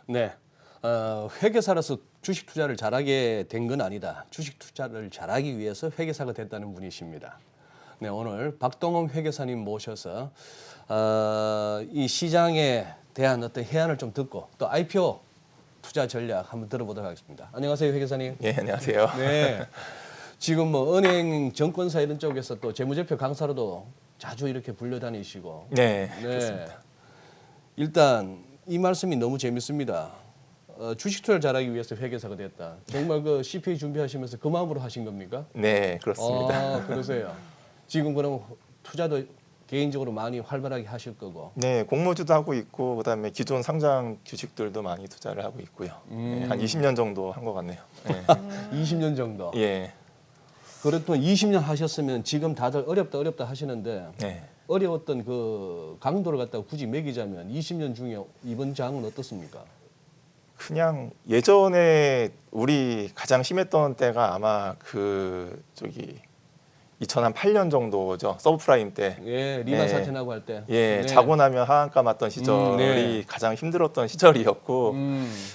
네. 회계사라서 주식 투자를 잘하게 된 건 아니다. 주식 투자를 잘하기 위해서 회계사가 됐다는 분이십니다. 네, 오늘 박동원 회계사님 모셔서 이 시장에 대한 어떤 해안을 좀 듣고 또 IPO 투자 전략 한번 들어보도록 하겠습니다. 안녕하세요, 회계사님. 예, 안녕하세요. 네. 지금 뭐 은행, 증권사 이런 쪽에서 또 재무제표 강사로도 자주 이렇게 불려다니시고. 네, 네. 그렇습니다. 일단 이 말씀이 너무 재밌습니다. 주식 투자를 잘하기 위해서 회계사가 됐다. 정말 그 CPA 준비하시면서 그 마음으로 하신 겁니까? 네, 그렇습니다. 그러세요. 지금 그럼 투자도 개인적으로 많이 활발하게 하실 거고. 네, 공모주도 하고 있고 그다음에 기존 상장 주식들도 많이 투자를 하고 있고요. 네, 한 20년 정도 한 것 같네요. 네. 20년 정도. 예. 그래도 20년 하셨으면 지금 다들 어렵다 하시는데 네. 어려웠던 그 강도를 갖다가 굳이 매기자면 20년 중에 이번 장은 어떻습니까? 그냥 예전에 우리 가장 심했던 때가 아마 그 2008년 정도죠. 서브프라임 때. 예, 리만 예. 사태 나고 할 때. 예, 네. 자고 나면 하한가 맞던 시절이 네. 가장 힘들었던 시절이었고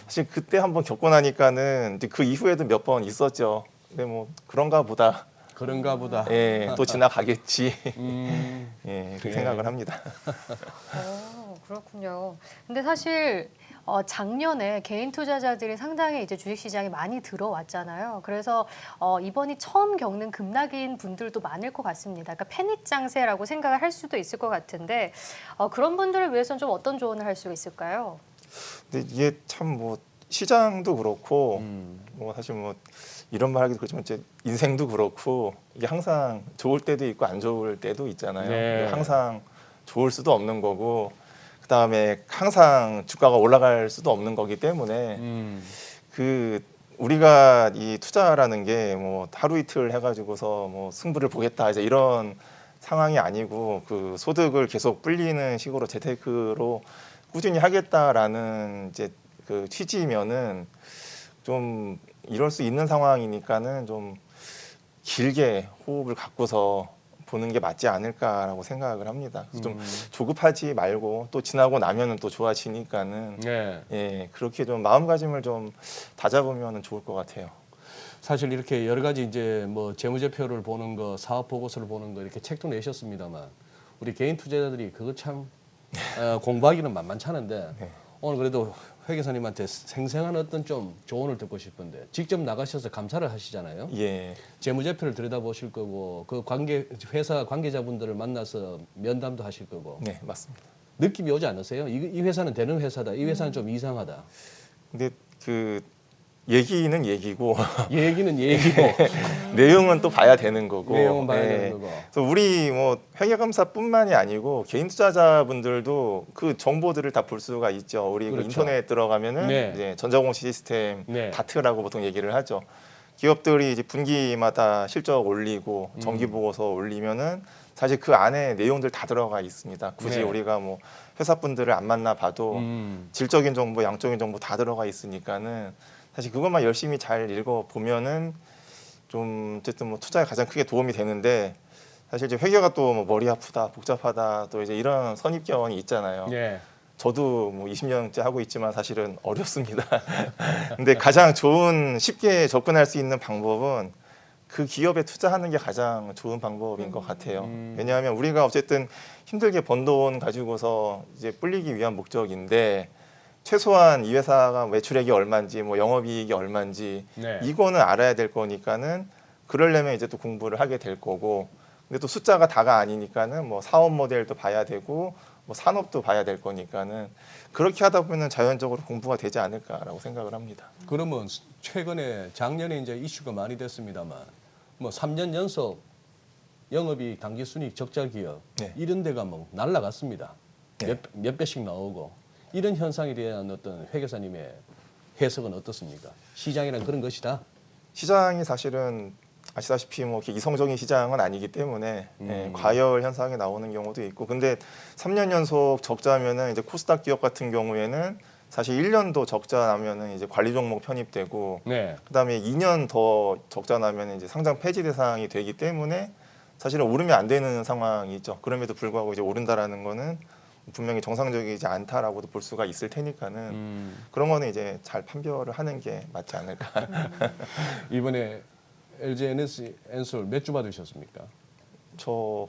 사실 그때 한번 겪고 나니까는 이제 그 이후에도 몇 번 있었죠. 근데 뭐 그런가 보다. 그런가 보다. 예, 또 지나가겠지. 예, 그렇게 예. 생각을 합니다. 그렇군요. 근데 사실 작년에 개인 투자자들이 상당히 이제 주식시장에 많이 들어왔잖아요. 그래서 이번이 처음 겪는 급락인 분들도 많을 것 같습니다. 그러니까 패닉 장세라고 생각을 할 수도 있을 것 같은데 그런 분들을 위해서는 좀 어떤 조언을 할 수 있을까요? 근데 이게 참 뭐 시장도 그렇고 뭐 사실 뭐 이런 말 하기도 그렇지만 이제 인생도 그렇고 이게 항상 좋을 때도 있고 안 좋을 때도 있잖아요. 네. 항상 좋을 수도 없는 거고 그다음에 항상 주가가 올라갈 수도 없는 거기 때문에 그 우리가 이 투자라는 게 뭐 하루 이틀 해가지고서 뭐 승부를 보겠다 이제 이런 상황이 아니고 그 소득을 계속 불리는 식으로 재테크로 꾸준히 하겠다라는 이제 그 취지면은 좀 이럴 수 있는 상황이니까는 좀 길게 호흡을 갖고서 보는 게 맞지 않을까라고 생각을 합니다. 그래서 좀 조급하지 말고 또 지나고 나면은 또 좋아지니까는 네. 예, 그렇게 좀 마음가짐을 좀 다잡으면 좋을 것 같아요. 사실 이렇게 여러 가지 이제 뭐 재무제표를 보는 거, 사업 보고서를 보는 거 이렇게 책도 내셨습니다만 우리 개인 투자자들이 그거 참 공부하기는 만만찮은데 네. 오늘 그래도 회계사님한테 생생한 어떤 좀 조언을 듣고 싶은데 직접 나가셔서 감사를 하시잖아요. 예, 재무제표를 들여다보실 거고 그 회사 관계자분들을 만나서 면담도 하실 거고 네, 맞습니다. 느낌이 오지 않으세요? 이 회사는 되는 회사다. 이 회사는 좀 이상하다. 근데 그 얘기는 얘기고 얘기는 얘기고 내용은 또 봐야 되는 거고 내용은 봐야 예. 되는 거고. 그래서 우리 뭐 회계감사뿐만이 아니고 개인 투자자분들도 그 정보들을 다 볼 수가 있죠. 우리 그 그렇죠. 인터넷 들어가면은 네. 이제 전자공시 시스템 네. 다트라고 보통 얘기를 하죠. 기업들이 이제 분기마다 실적 올리고 정기 보고서 올리면은 사실 그 안에 내용들 다 들어가 있습니다. 굳이 네. 우리가 뭐 회사분들을 안 만나 봐도 질적인 정보, 양적인 정보 다 들어가 있으니까는 사실 그것만 열심히 잘 읽어 보면은 좀 어쨌든 뭐 투자에 가장 크게 도움이 되는데 사실 이제 회계가 또 뭐 머리 아프다, 복잡하다 또 이제 이런 선입견이 있잖아요. 예. 저도 뭐 20년째 하고 있지만 사실은 어렵습니다. 근데 가장 좋은 쉽게 접근할 수 있는 방법은 그 기업에 투자하는 게 가장 좋은 방법인 것 같아요. 왜냐하면 우리가 어쨌든 힘들게 번 돈 가지고서 이제 불리기 위한 목적인데 최소한 이 회사가 매출액이 얼마인지 뭐 영업이익이 얼마인지 네. 이거는 알아야 될 거니까는 그러려면 이제 또 공부를 하게 될 거고 근데 또 숫자가 다가 아니니까는 뭐 사업 모델도 봐야 되고 뭐 산업도 봐야 될 거니까는 그렇게 하다 보면 자연적으로 공부가 되지 않을까라고 생각을 합니다. 그러면 최근에 작년에 이제 이슈가 많이 됐습니다만 뭐 3년 연속 영업이익 당기순이익 적자 기업 네. 이런 데가 뭐 날라갔습니다. 네. 몇 배씩 나오고 이런 현상에 대한 어떤 회계사님의 해석은 어떻습니까? 시장이란 그런 것이다. 시장이 사실은 아시다시피 뭐 이렇게 이성적인 시장은 아니기 때문에 예, 과열 현상이 나오는 경우도 있고 근데 3년 연속 적자면은 이제 코스닥 기업 같은 경우에는 사실 1년도 적자 나면은 이제 관리 종목 편입되고 네. 그다음에 2년 더 적자 나면 이제 상장 폐지 대상이 되기 때문에 사실은 오르면 안 되는 상황이죠. 그럼에도 불구하고 이제 오른다라는 거는 분명히 정상적이지 않다라고도 볼 수가 있을 테니까는 그런 거는 이제 잘 판별을 하는 게 맞지 않을까. 이번에 LG 엔솔 몇 주 받으셨습니까? 저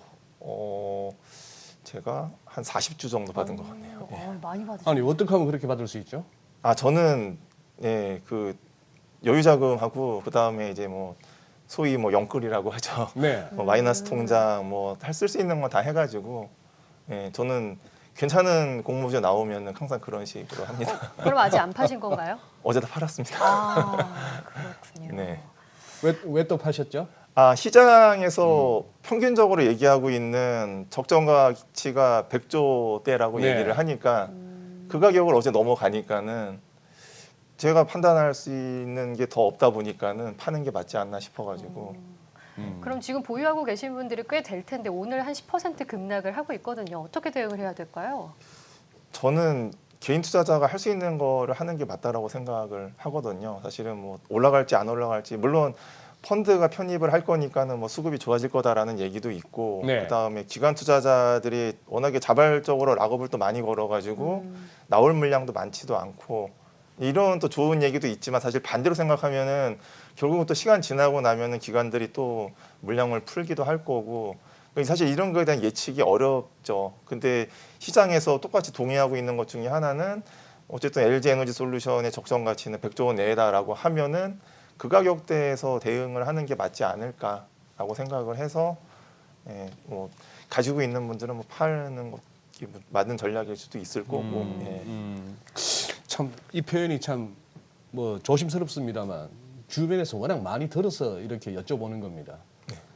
제가 한 40주 정도 받은 것 같네요. 예. 많이 받으셨어요. 아니 어떻게 하면 그렇게 받을 수 있죠? 아 저는 그 여유자금하고 그 다음에 이제 뭐 소위 뭐 영끌이라고 하죠. 네. 뭐 마이너스 통장 뭐 쓸 수 있는 거 다 해가지고 저는 괜찮은 공모주 나오면은 항상 그런 식으로 합니다. 그럼 아직 안 파신 건가요? 어제 다 팔았습니다. 아, 그렇군요. 네. 왜 또 파셨죠? 아 시장에서 평균적으로 얘기하고 있는 적정 가치가 100조대라고 네. 얘기를 하니까 그 가격을 어제 넘어가니까는 제가 판단할 수 있는 게 더 없다 보니까는 파는 게 맞지 않나 싶어가지고 그럼 지금 보유하고 계신 분들이 꽤 될 텐데 오늘 한 10% 급락을 하고 있거든요. 어떻게 대응을 해야 될까요? 저는 개인 투자자가 할 수 있는 거를 하는 게 맞다라고 생각을 하거든요. 사실은 뭐 올라갈지 안 올라갈지 물론 펀드가 편입을 할 거니까는 뭐 수급이 좋아질 거다라는 얘기도 있고 네. 그다음에 기관 투자자들이 워낙에 자발적으로 락업을 또 많이 걸어가지고 나올 물량도 많지도 않고 이런 또 좋은 얘기도 있지만 사실 반대로 생각하면은 결국은 또 시간 지나고 나면은 기관들이 또 물량을 풀기도 할 거고 사실 이런 거에 대한 예측이 어렵죠. 근데 시장에서 똑같이 동의하고 있는 것 중에 하나는 어쨌든 LG 에너지 솔루션의 적정 가치는 100조 원 내다라고 하면은 그 가격대에서 대응을 하는 게 맞지 않을까라고 생각을 해서 뭐 가지고 있는 분들은 뭐 파는 것이 맞는 전략일 수도 있을 거고. 참 이 표현이 참 뭐 조심스럽습니다만 주변에서 워낙 많이 들어서 이렇게 여쭤보는 겁니다.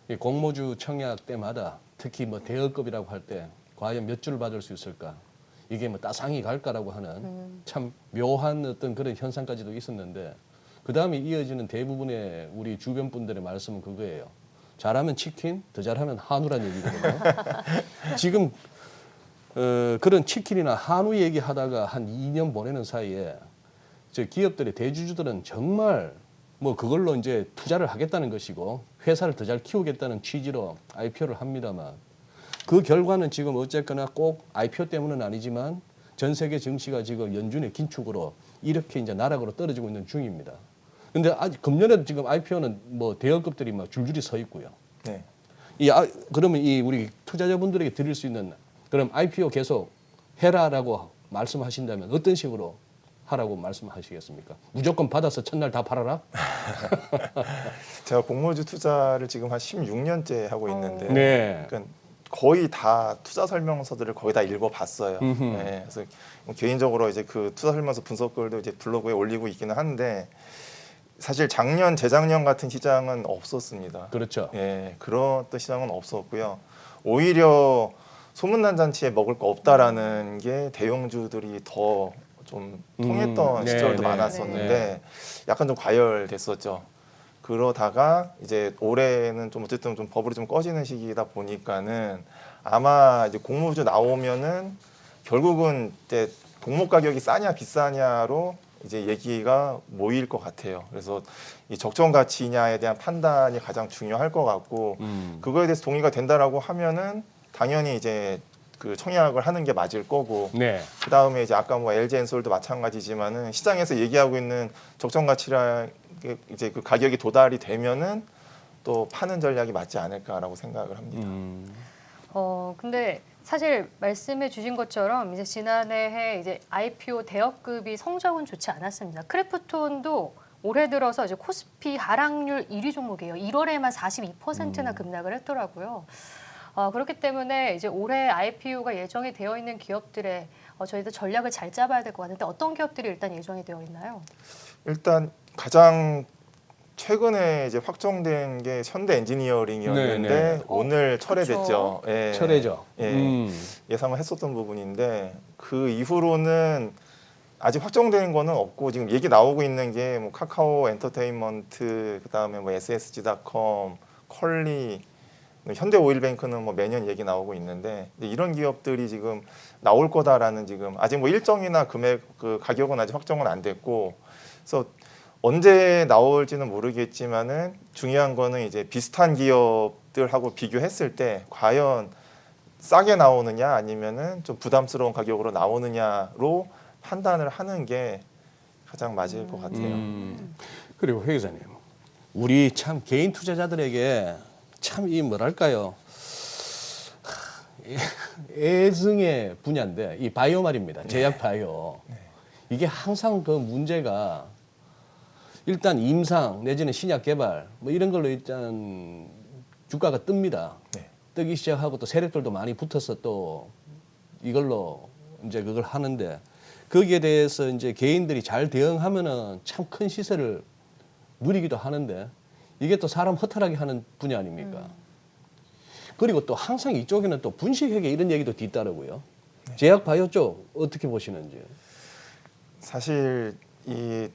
이 공모주 청약 때마다 특히 뭐 대여급이라고 할 때 과연 몇 주를 받을 수 있을까? 이게 뭐 따상이 갈까라고 하는 참 묘한 어떤 그런 현상까지도 있었는데 그 다음에 이어지는 대부분의 우리 주변 분들의 말씀은 그거예요. 잘하면 치킨, 더 잘하면 한우란 얘기거든요. 지금 그런 치킨이나 한우 얘기하다가 한 2년 보내는 사이에 저 기업들의 대주주들은 정말 뭐 그걸로 이제 투자를 하겠다는 것이고 회사를 더 잘 키우겠다는 취지로 IPO를 합니다만 그 결과는 지금 어쨌거나 꼭 IPO 때문은 아니지만 전 세계 증시가 지금 연준의 긴축으로 이렇게 이제 나락으로 떨어지고 있는 중입니다. 근데 아직 금년에도 지금 IPO는 뭐 대여급들이 막 줄줄이 서 있고요. 네. 그러면 이 우리 투자자분들에게 드릴 수 있는 그럼 IPO 계속 해라라고 말씀하신다면 어떤 식으로 하라고 말씀하시겠습니까? 무조건 받아서 첫날 다 팔아라? 제가 공모주 투자를 지금 한 16년째 하고 있는데 네. 그러니까 거의 다 투자 설명서들을 거의 다 읽어봤어요. 네, 그래서 개인적으로 이제 그 투자 설명서 분석글도 이제 블로그에 올리고 있기는 한데 사실 작년, 재작년 같은 시장은 없었습니다. 그렇죠. 예, 그런 시장은 없었고요. 오히려 소문난 잔치에 먹을 거 없다라는 게 대형주들이 더 좀 통했던 네, 시절도 네, 많았었는데 네. 약간 좀 과열됐었죠. 그러다가 이제 올해는 좀 어쨌든 좀 버블이 좀 꺼지는 시기이다 보니까는 아마 이제 공모주 나오면은 결국은 이제 종목 가격이 싸냐 비싸냐로 이제 얘기가 모일 것 같아요. 그래서 이 적정 가치냐에 대한 판단이 가장 중요할 것 같고 그거에 대해서 동의가 된다라고 하면은 당연히 이제 그 청약을 하는 게 맞을 거고 네. 그 다음에 이제 아까 뭐 LG 엔솔도 마찬가지지만은 시장에서 얘기하고 있는 적정 가치랑 이제 그 가격이 도달이 되면은 또 파는 전략이 맞지 않을까라고 생각을 합니다. 근데 사실 말씀해 주신 것처럼 이제 지난해 이제 IPO 대여급이 성적은 좋지 않았습니다. 크래프톤도 올해 들어서 이제 코스피 하락률 1위 종목이에요. 1월에만 42%나 급락을 했더라고요. 그렇기 때문에 이제 올해 IPO가 예정이 되어 있는 기업들의 저희도 전략을 잘 짜봐야 될 것 같은데 어떤 기업들이 일단 예정이 되어 있나요? 일단 가장 최근에 이제 확정된 게 현대 엔지니어링이었는데 네, 네. 오늘 철회됐죠. 예. 철회죠. 예. 예상을 했었던 부분인데 그 이후로는 아직 확정된 거는 없고 지금 얘기 나오고 있는 게 뭐 카카오 엔터테인먼트 그다음에 뭐 SSG닷컴, 컬리 현대오일뱅크는 뭐 매년 얘기 나오고 있는데 이런 기업들이 지금 나올 거다라는 지금 아직 뭐 일정이나 금액 그 가격은 아직 확정은 안 됐고 그래서 언제 나올지는 모르겠지만은 중요한 거는 이제 비슷한 기업들하고 비교했을 때 과연 싸게 나오느냐 아니면은 좀 부담스러운 가격으로 나오느냐로 판단을 하는 게 가장 맞을 것 같아요. 그리고 회 기자님, 우리 참 개인 투자자들에게 참 이 뭐랄까요, 애증의 분야인데 이 바이오 말입니다. 제약 바이오. 이게 항상 그 문제가 일단 임상 내지는 신약 개발 뭐 이런 걸로 일단 주가가 뜹니다. 네. 뜨기 시작하고 또 세력들도 많이 붙어서 또 이걸로 이제 그걸 하는데 거기에 대해서 이제 개인들이 잘 대응하면은 참 큰 시세를 누리기도 하는데 이게 또 사람 허탈하게 하는 분야 아닙니까? 그리고 또 항상 이쪽에는 또 분식회계 이런 얘기도 뒤따르고요. 제약 바이오 쪽 어떻게 보시는지? 사실 이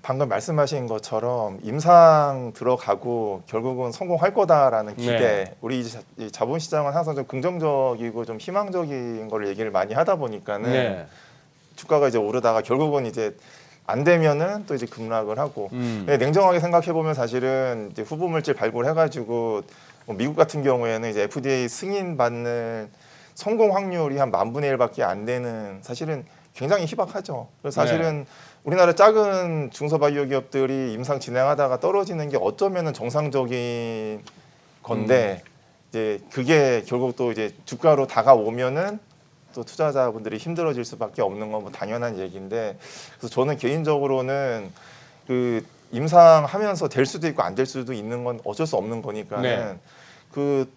방금 말씀하신 것처럼 임상 들어가고 결국은 성공할 거다라는 기대. 네. 우리 이 자본시장은 항상 좀 긍정적이고 좀 희망적인 걸 얘기를 많이 하다 보니까는 네. 주가가 이제 오르다가 결국은 이제 안 되면은 또 이제 급락을 하고. 근데 냉정하게 생각해 보면 사실은 이제 후보 물질 발굴해가지고 뭐 미국 같은 경우에는 이제 FDA 승인 받는 성공 확률이 한 10,000분의 1밖에 안 되는 사실은 굉장히 희박하죠. 그래서 사실은 우리나라 작은 중소바이오 기업들이 임상 진행하다가 떨어지는 게 어쩌면은 정상적인 건데 이제 그게 결국 또 이제 주가로 다가오면은 또 투자자분들이 힘들어질 수밖에 없는 건 뭐 당연한 얘기인데 그래서 저는 개인적으로는 그 임상하면서 될 수도 있고 안 될 수도 있는 건 어쩔 수 없는 거니까는 네. 그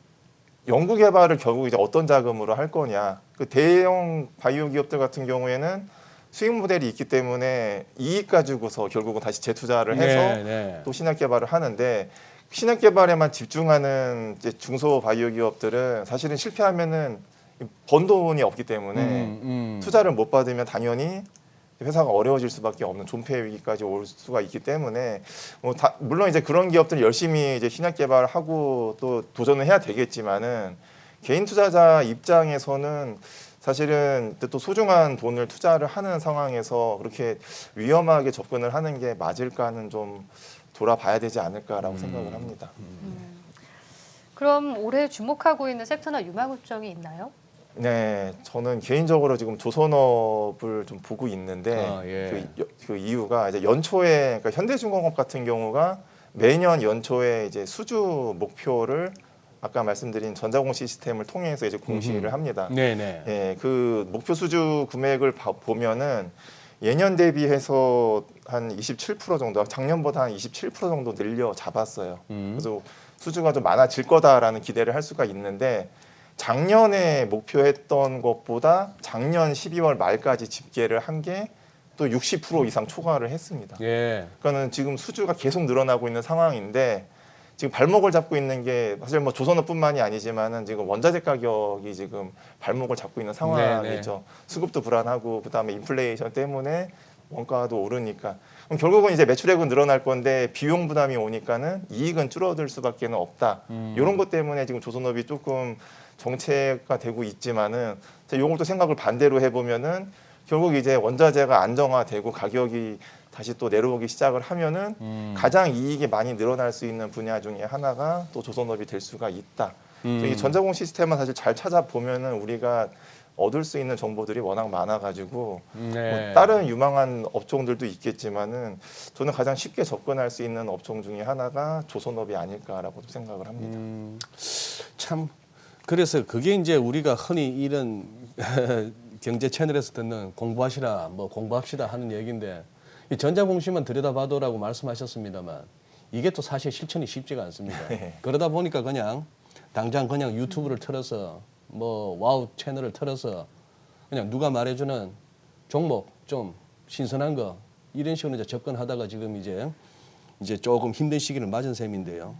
연구 개발을 결국 이제 어떤 자금으로 할 거냐. 그 대형 바이오 기업들 같은 경우에는 수익 모델이 있기 때문에 이익 가지고서 결국은 다시 재투자를 해서 또 신약 개발을 하는데 신약 개발에만 집중하는 이제 중소 바이오 기업들은 사실은 실패하면은 번 돈이 없기 때문에 투자를 못 받으면 당연히 회사가 어려워질 수밖에 없는 존폐 위기까지 올 수가 있기 때문에 뭐 물론 이제 그런 기업들 열심히 이제 신약 개발하고 또 도전을 해야 되겠지만은 개인 투자자 입장에서는 사실은 또 소중한 돈을 투자를 하는 상황에서 그렇게 위험하게 접근을 하는 게 맞을까는 좀 돌아봐야 되지 않을까라고 생각을 합니다. 그럼 올해 주목하고 있는 섹터나 유망업종이 있나요? 네, 저는 개인적으로 지금 조선업을 좀 보고 있는데 그 이유가 이제 연초에 그러니까 현대중공업 같은 경우가 매년 연초에 이제 수주 목표를 아까 말씀드린 전자공 시스템을 통해서 이제 공시를 합니다. 네네. 예, 그 목표 수주 금액을 보면은 예년 대비해서 한 27% 정도, 작년보다 한 27% 정도 늘려 잡았어요. 그래서 수주가 좀 많아질 거다라는 기대를 할 수가 있는데 작년에 목표했던 것보다 작년 12월 말까지 집계를 한 게 또 60% 이상 초과를 했습니다. 그러니까는 지금 수주가 계속 늘어나고 있는 상황인데 지금 발목을 잡고 있는 게 사실 뭐 조선업뿐만이 아니지만은 지금 원자재 가격이 지금 발목을 잡고 있는 상황이죠. 수급도 불안하고 그다음에 인플레이션 때문에 원가도 오르니까 그럼 결국은 이제 매출액은 늘어날 건데 비용 부담이 오니까는 이익은 줄어들 수밖에 없다. 이런 것 때문에 지금 조선업이 조금 정체가 되고 있지만은 이걸 또 생각을 반대로 해보면은 결국 이제 원자재가 안정화되고 가격이 다시 또 내려오기 시작을 하면은 가장 이익이 많이 늘어날 수 있는 분야 중에 하나가 또 조선업이 될 수가 있다. 이 전자공 시스템은 사실 잘 찾아보면은 우리가 얻을 수 있는 정보들이 워낙 많아가지고 뭐 다른 유망한 업종들도 있겠지만은 저는 가장 쉽게 접근할 수 있는 업종 중에 하나가 조선업이 아닐까라고 생각을 합니다. 참 그래서 그게 이제 우리가 흔히 이런 경제 채널에서 듣는 공부하시라 뭐 공부합시다 하는 얘기인데 이 전자공시만 들여다봐도라고 말씀하셨습니다만 이게 또 사실 실천이 쉽지가 않습니다. 그러다 보니까 그냥 당장 그냥 유튜브를 틀어서 뭐 와우 채널을 틀어서 그냥 누가 말해주는 종목 좀 신선한 거 이런 식으로 이제 접근하다가 지금 이제 조금 힘든 시기를 맞은 셈인데요.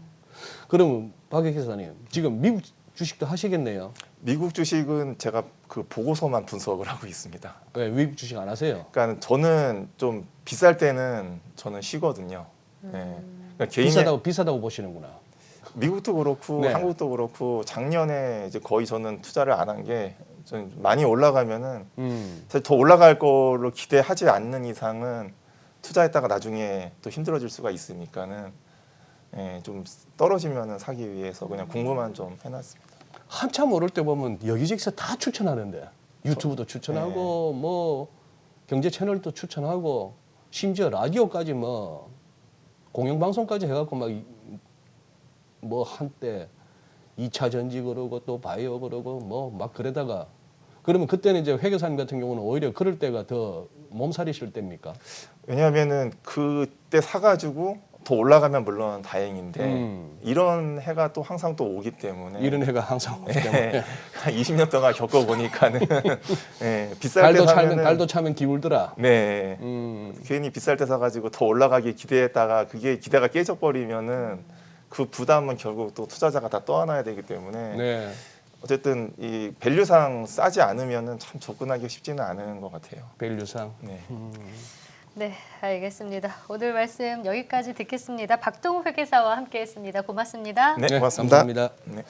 그럼 박혁 기사님 지금 미국 주식도 하시겠네요. 미국 주식은 제가 그 보고서만 분석을 하고 있습니다. 왜 미국 주식 안 하세요? 그러니까 저는 좀 비쌀 때는 저는 쉬거든요. 네. 그러니까 비싸다고 보시는구나. 미국도 그렇고 네. 한국도 그렇고 작년에 이제 거의 저는 투자를 안 한 게 좀 많이 올라가면은 사실 더 올라갈 거로 기대하지 않는 이상은 투자했다가 나중에 또 힘들어질 수가 있으니까는 좀 떨어지면은 사기 위해서 그냥 공부만 좀 해놨습니다. 한참 오를 때 보면 여기저기서 다 추천하는데 유튜브도 추천하고 뭐 경제 채널도 추천하고 심지어 라디오까지 뭐 공영방송까지 해갖고 막 뭐 한때 2차 전지 그러고 또 바이오 그러고 뭐 막 그러다가 그러면 그때는 이제 회계사님 같은 경우는 오히려 그럴 때가 더 몸살이실 때입니까? 왜냐하면은 그때 사가지고 더 올라가면 물론 다행인데 이런 해가 또 항상 또 오기 때문에 이런 해가 항상 오기 때문에 한 20년 동안 겪어보니까는 네, 비쌀 때 사면은 달도 차면 기울더라. 네 괜히 비쌀 때 사가지고 더 올라가기 기대했다가 그게 기대가 깨져버리면은 그 부담은 결국 또 투자자가 다 떠안아야 되기 때문에 네. 어쨌든 이 밸류상 싸지 않으면은 참 접근하기 쉽지는 않은 것 같아요. 밸류상. 네. 네, 알겠습니다. 오늘 말씀 여기까지 듣겠습니다. 박동욱 회계사와 함께했습니다. 고맙습니다. 네, 고맙습니다. 감사합니다. 네.